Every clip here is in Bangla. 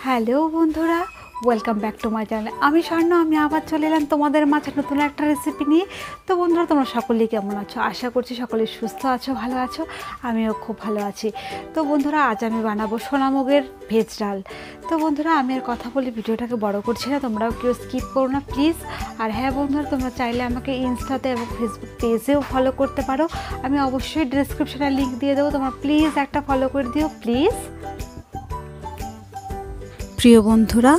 হ্যালো বন্ধুরা, welcome back to my channel. আমি স্বর্ণ, আমি আবার চলে এলাম তোমাদের মাঝে নতুন একটা রেসিপি নিয়ে। তো বন্ধুরা, তোমরা সকলেই কেমন আছো? আশা করছি সকলেই সুস্থ আছো, ভালো আছো। আমিও খুব ভালো আছি। তো বন্ধুরা, আজ আমি বানাবো সোনামুগের ভেজ ডাল। তো বন্ধুরা, আমি আর কথা বলি ভিডিওটাকে বড় করছি না, তোমরাও কেউ স্কিপ করো না প্লিজ। আর হ্যাঁ বন্ধুরা, তোমরা চাইলে আমাকে ইনস্টাতে এবং ফেসবুক পেজেও ফলো করতে পারো। আমি অবশ্যই ডিসক্রিপশনে লিঙ্ক দিয়ে দেবো, তোমরা প্লিজ একটা ফলো করে দিও প্লিজ। প্রিয় বন্ধুরা,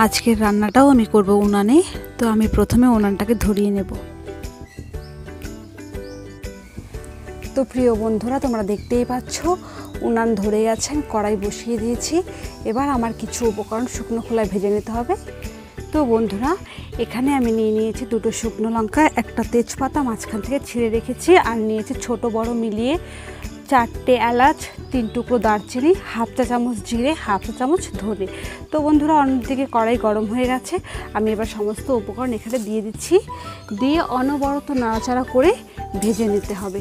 আজকের রান্নাটাও আমি করব উনানে। তো আমি প্রথমে উনানটাকে ধরিয়ে নেব। তো প্রিয় বন্ধুরা, তোমরা দেখতেই পাচ্ছ উনান ধরে গেছেন, কড়াই বসিয়ে দিয়েছি। এবার আমার কিছু উপকরণ শুকনো খোলায় ভেজে নিতে হবে। তো বন্ধুরা, এখানে আমি নিয়ে নিয়েছি দুটো শুকনো লঙ্কা, একটা তেজপাতা মাঝখান থেকে ছিঁড়ে রেখেছি, আর নিয়েছি ছোট বড় মিলিয়ে 4টে এলাচ, 3 টুকরো দারচিনি, হাফ চা চামচ জিরে, হাফ চা চামচ ধনে। তো বন্ধুরা, অন্যদিকে কড়াই গরম হয়ে গেছে। আমি এবার সমস্ত উপকরণ এখানে দিয়ে দিচ্ছি, দিয়ে অনবরত নাড়াচাড়া করে ভেজে নিতে হবে।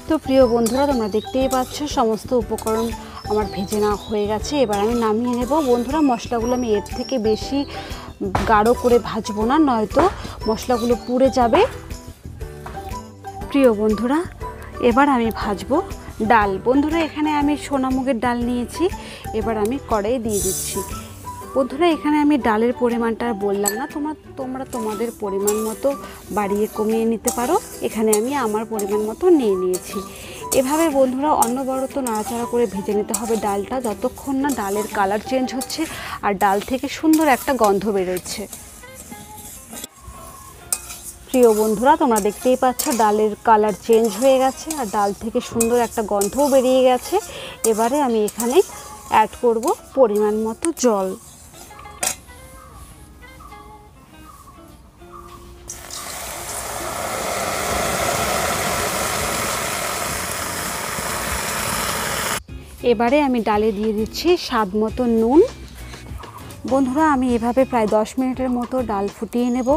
তো প্রিয় বন্ধুরা, তোমরা দেখতেই পাচ্ছ সমস্ত উপকরণ আমার ভেজে নেওয়া হয়ে গেছে। এবার আমি নামিয়ে নেব। বন্ধুরা, মশলাগুলো আমি এর থেকে বেশি গাঢ় করে ভাজবো না, নয়তো মশলাগুলো পুড়ে যাবে। প্রিয় বন্ধুরা, এবার আমি ভাজবো ডাল। বন্ধুরা, এখানে আমি সোনামুগের ডাল নিয়েছি। এবার আমি কড়াইয়ে দিয়ে দিচ্ছি। বন্ধুরা, এখানে আমি ডালের পরিমাণটা বললাম না, তোমরা তোমাদের পরিমাণ মতো বাড়িয়ে কমিয়ে নিতে পারো। এখানে আমি আমার পরিমাণ মতো নিয়ে নিয়েছি। এভাবে বন্ধুরা অনবরত নাড়াচাড়া করে ভেজে নিতে হবে ডালটা, যতক্ষণ না ডালের কালার চেঞ্জ হচ্ছে আর ডাল থেকে সুন্দর একটা গন্ধ বেরোচ্ছে। প্রিয় বন্ধুরা, তোমরা দেখতেই পাচ্ছ ডালের কালার চেঞ্জ হয়ে গেছে আর ডাল থেকে সুন্দর একটা গন্ধও বেরিয়ে গেছে। এবারে আমি এখানে অ্যাড করব পরিমাণ মতো জল। এবারে আমি ডালে দিয়ে দিচ্ছি স্বাদ মতো নুন। বন্ধুরা, আমি এভাবে প্রায় 10 মিনিটের মতো ডাল ফুটিয়ে নেব,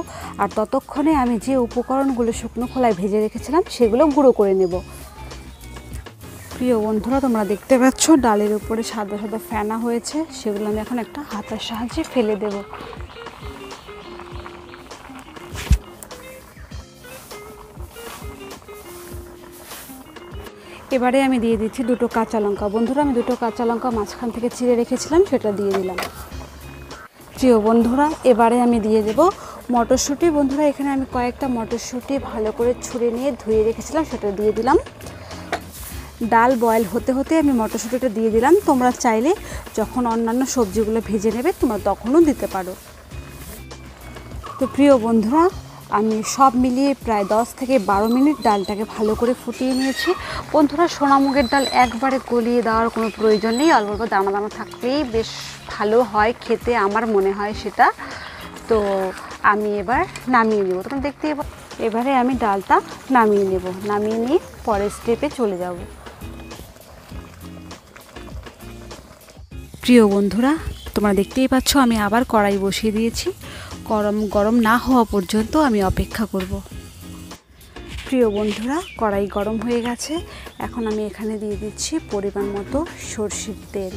আর ততক্ষণে আমি যে উপকরণগুলো শুকনো খোলায় ভেজে রেখেছিলাম সেগুলো গুঁড়ো করে নেব। প্রিয় বন্ধুরা, তোমরা দেখতে পাচ্ছ ডালের উপরে সাদা সাদা ফেনা হয়েছে, সেগুলো আমি এখন একটা হাতার সাহায্যে ফেলে দেব। এবারে আমি দিয়ে দিচ্ছি দুটো কাঁচা লঙ্কা। বন্ধুরা, আমি দুটো কাঁচা লঙ্কা মাঝখান থেকে চিড়ে রেখেছিলাম, সেটা দিয়ে দিলাম। প্রিয় বন্ধুরা, এবারে আমি দিয়ে দেব মটরশুঁটি। বন্ধুরা, এখানে আমি কয়েকটা মটরশুঁটি ভালো করে ছুঁড়ে নিয়ে ধুয়ে রেখেছিলাম, সেটা দিয়ে দিলাম। ডাল বয়েল হতে হতে আমি মটরশুঁটিটা দিয়ে দিলাম। তোমরা চাইলে যখন অন্যান্য সবজিগুলো ভেজে নেবে তোমরা তখনও দিতে পারো। তো প্রিয় বন্ধুরা, আমি সব মিলিয়ে প্রায় 10 থেকে 12 মিনিট ডালটাকে ভালো করে ফুটিয়ে নিয়েছি। বন্ধুরা, সোনামুগের ডাল একবারে গলিয়ে দেওয়ার কোনো প্রয়োজন নেই, অল্প অল্প দানা দানা থাকলেই বেশ ভালো হয় খেতে, আমার মনে হয় সেটা। তো আমি এবার নামিয়ে নেব। তোমরা দেখতে এবারে আমি ডালটা নামিয়ে নেব, নামিয়ে নিয়ে পরের স্টেপে চলে যাব। প্রিয় বন্ধুরা, তোমরা দেখতেই পাচ্ছ আমি আবার কড়াই বসিয়ে দিয়েছি। গরম না হওয়া পর্যন্ত আমি অপেক্ষা করব। প্রিয় বন্ধুরা, কড়াই গরম হয়ে গেছে। এখন আমি এখানে দিয়ে দিচ্ছি পরিমাণ মতো সরষের তেল।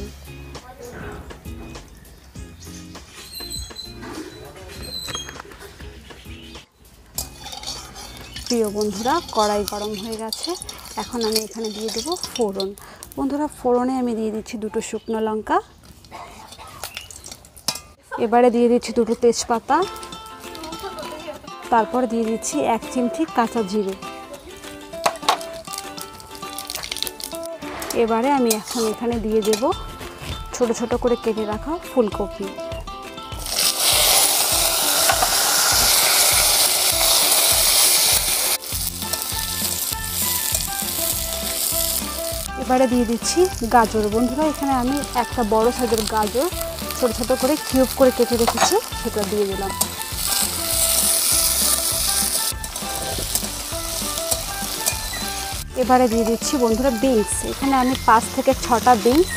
প্রিয় বন্ধুরা, কড়াই গরম হয়ে গেছে। এখন আমি এখানে দিয়ে দেব ফোড়ন। বন্ধুরা, ফোড়নে আমি দিয়ে দিচ্ছি দুটো শুকনো লঙ্কা। এবারে দিয়ে দিচ্ছি দুটো তেজপাতা, তারপর দিয়ে দিচ্ছি 1 চিমটি কাঁচা জিরে। এবারে আমি এখন এখানে দিয়ে দেব ছোট ছোট করে কেটে রাখা ফুলকপি। এবারে দিয়ে দিচ্ছি গাজর। বন্ধুরা, এখানে আমি একটা বড় সাইজের গাজর ছোট ছোট করে কিউব করে কেটে রেখেছি, সেটা দিয়ে দিলাম। এবারে দিয়ে দিচ্ছি বন্ধুরা বিনস। এখানে আমি 5 থেকে 6টা বিনস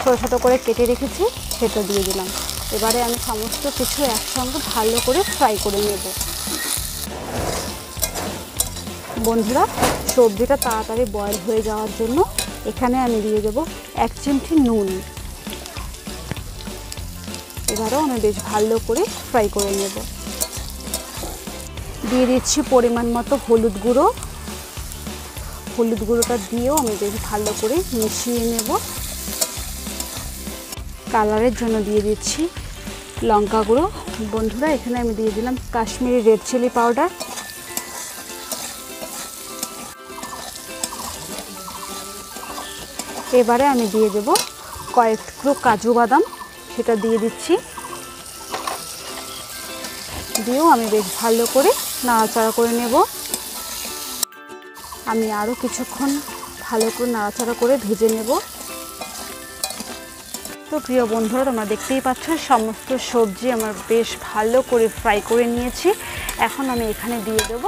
ছোট ছোট করে কেটে রেখেছি, সেটা দিয়ে দিলাম। এবারে আমি সমস্ত কিছু একসঙ্গে ভালো করে ফ্রাই করে নেব। বন্ধুরা সবজিটা তাড়াতাড়ি বয়েল হয়ে যাওয়ার জন্য এখানে আমি দিয়ে দেব 1 চিমটি নুন। এবারেও আমি বেশ ভালো করে ফ্রাই করে নেব। দিয়ে দিচ্ছি পরিমাণ মতো হলুদ গুঁড়ো। হলুদ গুঁড়োটা দিয়েও আমি বেশ ভালো করে মিশিয়ে নেব। কালারের জন্য দিয়ে দিচ্ছি লঙ্কা গুঁড়ো। বন্ধুরা এখানে আমি দিয়ে দিলাম কাশ্মীরি রেড চিলি পাউডার। এবারে আমি দিয়ে দেব কয়েক টুকরো কাজু বাদাম, সেটা দিয়ে দিচ্ছি। দিয়েও আমি বেশ ভালো করে নাড়াচাড়া করে নেব। আমি আরও কিছুক্ষণ ভালো করে নাড়াচাড়া করে ভেজে নেব। তো প্রিয় বন্ধুরা তোমরা দেখতেই পাচ্ছ সমস্ত সবজি আমার বেশ ভালো করে ফ্রাই করে নিয়েছি। এখন আমি এখানে দিয়ে দেব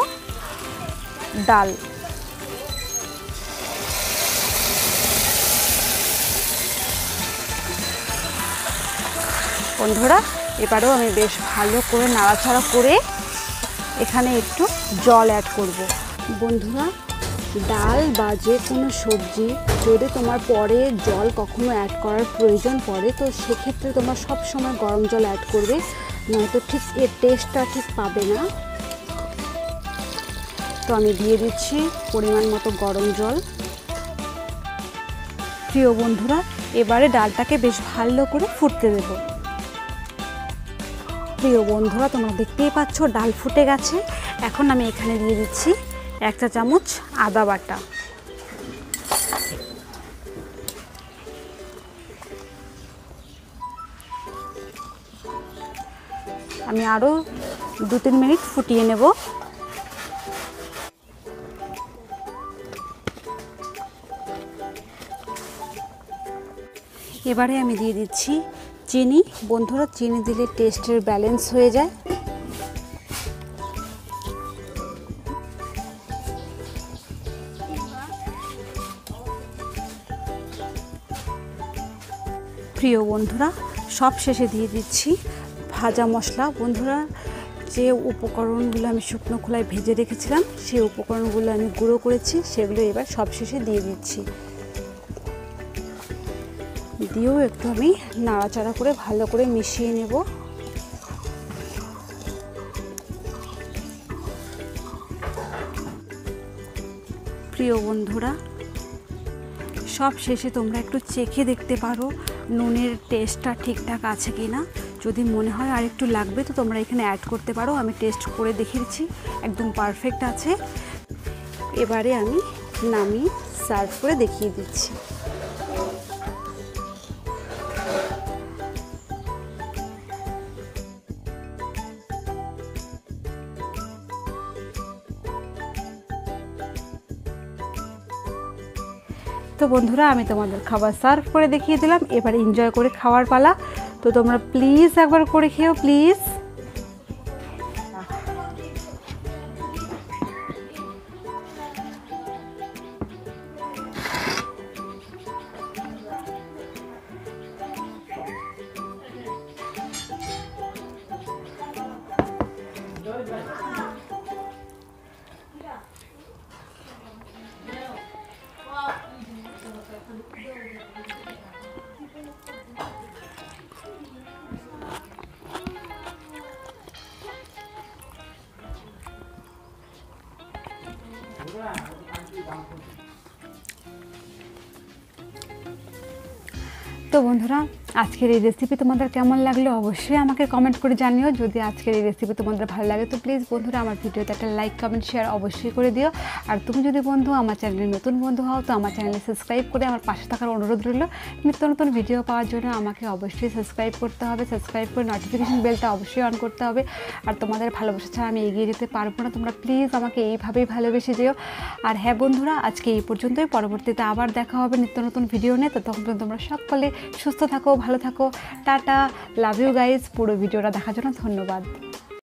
ডাল। বন্ধুরা এবারেও আমি বেশ ভালো করে নাড়াচাড়া করে এখানে একটু জল অ্যাড করব। বন্ধুরা ডাল বা যে কোনো সবজি যদি তোমার পরে জল কখনো অ্যাড করার প্রয়োজন পড়ে, তো সেক্ষেত্রে তোমরা সব সময় গরম জল অ্যাড করবে, নয়তো ঠিক এর টেস্টটা ঠিক পাবে না। তো আমি দিয়ে দিচ্ছি পরিমাণ মতো গরম জল। প্রিয় বন্ধুরা এবারে ডালটাকে বেশ ভালো করে ফুটতে দেব। প্রিয় বন্ধুরা তোমরা দেখতেই পাচ্ছ ডাল ফুটে গেছে। এখন আমি এখানে দিয়ে দিচ্ছি 1 চা চামচ আদা বাটা। আমি আরও 2-3 মিনিট ফুটিয়ে নেব। এবারে আমি দিয়ে দিচ্ছি চিনি। বন্ধুরা চিনি দিলে টেস্টের ব্যালেন্স হয়ে যায়। প্রিয় বন্ধুরা সব শেষে দিয়ে দিচ্ছি ভাজা মশলা। বন্ধুরা যে উপকরণগুলো আমি শুকনো খোলায় ভেজে রেখেছিলাম সেই উপকরণগুলো আমি গুঁড়ো করেছি, সেগুলো এবার সব শেষে দিয়ে দিচ্ছি। দিয়েও একটু আমি নাড়াচাড়া করে ভালো করে মিশিয়ে নেব। প্রিয় বন্ধুরা সব শেষে তোমরা একটু চেখে দেখতে পারো নুনের টেস্টটা ঠিকঠাক আছে কি না। যদি মনে হয় আর একটু লাগবে তো তোমরা এখানে অ্যাড করতে পারো। আমি টেস্ট করে দেখিয়েছি, একদম পারফেক্ট আছে। এবারে আমি নামিয়ে সার্ভ করে দেখিয়ে দিচ্ছি। তো বন্ধুরা আমি তোমাদের খাবার সার্ভ করে দেখিয়ে দিলাম। এবার এনজয় করে খাওয়ার পালা। তো তোমরা প্লিজ একবার করে খেও প্লিজ। তো বন্ধুরা আজকের এই রেসিপি তোমাদের কেমন লাগলো অবশ্যই আমাকে কমেন্ট করে জানিও। যদি আজকের এই রেসিপি তোমাদের ভালো লাগে তো প্লিজ বন্ধুরা আমার ভিডিওতে একটা লাইক কমেন্ট শেয়ার অবশ্যই করে দিও। আর তুমি যদি বন্ধু আমার চ্যানেলের নতুন বন্ধু হও তো আমার চ্যানেলে সাবস্ক্রাইব করে আমার পাশে থাকার অনুরোধ রইল। নিত্য নতুন ভিডিও পাওয়ার জন্য আমাকে অবশ্যই সাবস্ক্রাইব করতে হবে। সাবস্ক্রাইব করে নোটিফিকেশন বেলটা অবশ্যই অন করতে হবে। আর তোমাদের ভালোবাসা ছাড়া আমি এগিয়ে যেতে পারবো না। তোমরা প্লিজ আমাকে এইভাবেই ভালোবেসে যেও। আর হ্যাঁ বন্ধুরা আজকে এই পর্যন্তই। পরবর্তীতে আবার দেখা হবে নিত্য নতুন ভিডিও নিয়ে। তো তখন তোমরা সকলে সুস্থ থাকো, ভালো থাকো। Tata, love you guys. পুরো ভিডিওটা দেখার জন্য ধন্যবাদ।